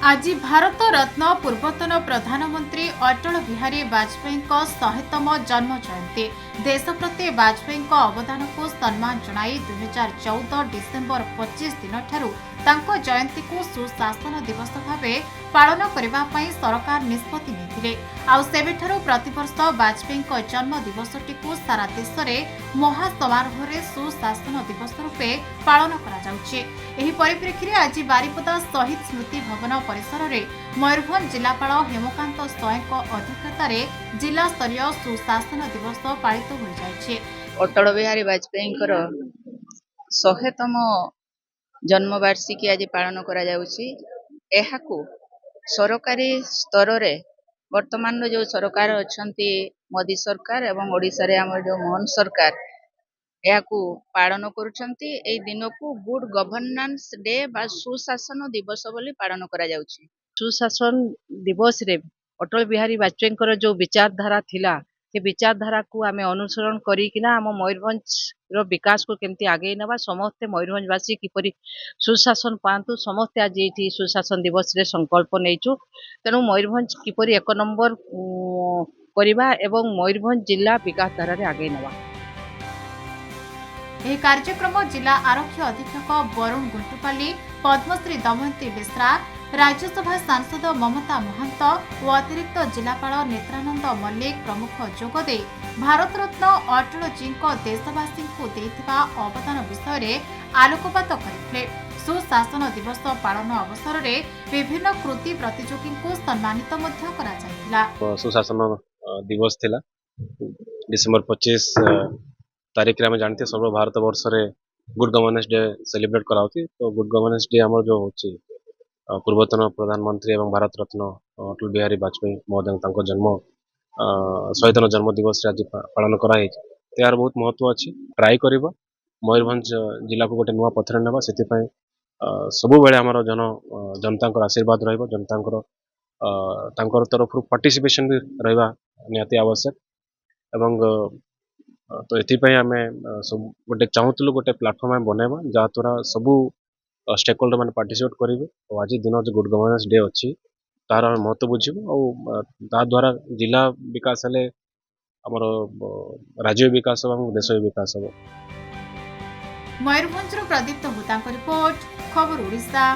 आज भारत रत्न पूर्वतन प्रधानमंत्री अटल बिहारी वाजपेयी 100तम जन्म जयंती। देश प्रति वाजपेयी अवदान को सम्मान जणाई 2014 डिसेम्बर 25 दिन ठारू तांको जयंती को सुशासन दिवस भाव पालन करने सरकार निष्पत्ति नेथिले। आउ सेबेठारू प्रतिवर्ष वाजपेयी जन्म दिवसटी को सारा देश में महासमारोह रे सुशासन दिवस रूपे पालन करा जाउछि। एही परिप्रेक्षी रे आज बारिपदा शहीद स्मृति भवन परिसर रे मयूरभंज जिलापाल हेमकांत स्वयं अध्यक्षतार जिला स्तरीय सुशासन दिवस पालित हो जाइछे। अटल बिहारी वाजपेयी 100तम जन्मवार्षिकी आज पालन करा जाउछि। एहाकू सरकारी स्तर रे वर्तमान जो सरकार अछंती मोदी सरकार एवं ओडिसा रे हमर जो मोहन सरकार याकू पालन करुछंती। ए दिन को गुड गवर्नेंस डे बा सुशासन दिवस बोली पालन करा जाउछि। सुशासन दिवस रे अटल बिहारी वाजपेयी जो विचारधारा थिला से विचारधारा को आमे अनुसरण करिकिना हम मयूरभंज रो विकास को केमती आगे नबा समस्ते मयूरभंजवासी किपरि सुशासन पांतु समस्ते आज एठी सुशासन दिवस रे संकल्प नेचु। तेनु मयूरभंज किपरि एक नंबर करिबा एवं मयूरभंज जिला विकास धारा रे आगे नबा। यह कार्यक्रम जिला आरक्षी अधीक्षक वरुण गुंटुपाली, पद्मश्री दमयंती बेसरा, राज्यसभा सांसद ममता महंत और अतिरिक्त जिलापाल नेत्रानंद मल्लिक प्रमुख जोगदे भारत रत्न अटल जी देशवासी को देथिबा अवदान विषय में आलोकपात करथिले। सुशासन दिवस पालन अवसर में विभिन्न कृति प्रतियोगी को सम्मानित करा जायतिला। सुशासन दिवस थिला डिसेंबर 25 तारीख रे हम जानते सर्व भारत वर्ष रे गुड गवर्नेंस डे सेलिब्रेट कराउती। तो गुड गवर्नेंस डे हमर जो होची पूर्वतन प्रधानमंत्री एवं भारत रत्न अटल बिहारी वाजपेयी महोदय तांको जन्म 100तम जन्म दिवस रे आज पालन करा है। यार बहुत महत्व अछि। ट्राई करबो मयूरभंज जिला को गोटे नुवा पथरे नेबा सेति पय सबु बेले हमर जनता को आशीर्वाद रहइबो। जनता को तांकर तरफ पार्टिसिपेशन भी रहबा नियति आवश्यक। एवं तो एथिपाई आमे गोटे चाहूलु गोटे प्लाटफर्म आमे बनेबा जहाँ द्वारा सबू स्टेक होल्डर मैंने पार्टिसिपेट करेंगे। और आज दिन जो गुड गवर्नेंस डे अच्छी तार महत्व बुझे और द्वारा जिला विकास हेले आमर राज्य विकास और देश विकास हम। मयूरभंज प्रदीप्त हुतांक रिपोर्ट, खबर ओडिशा।